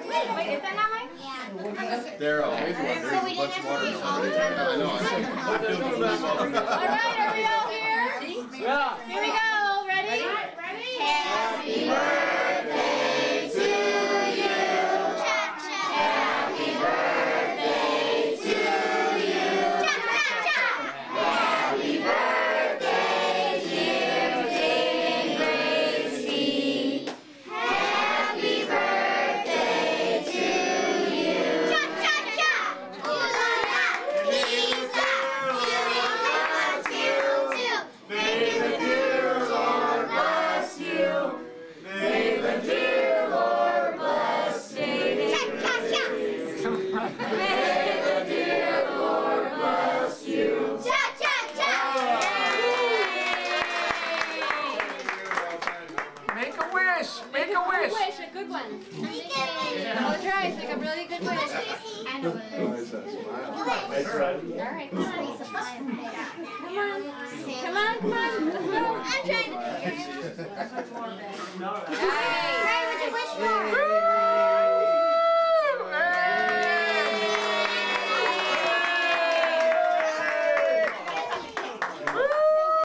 Wait, is that not mine? There, I'll make one. There's a bunch of water. I know. All right, are we all here? Yeah. Here we go. Ready? Happy birthday to you. Happy birthday to you. Happy birthday, dear Jane Gracie. Happy birthday to you. May the dear Lord bless you. May the dear Lord bless you. May the dear Lord bless you. Make a wish. Make a wish. A good one. Close your eyes. Make a really good wish. That's right. All right, come on. Come on, come on. Let's go. I'm trying to. Hey, what did you wish for?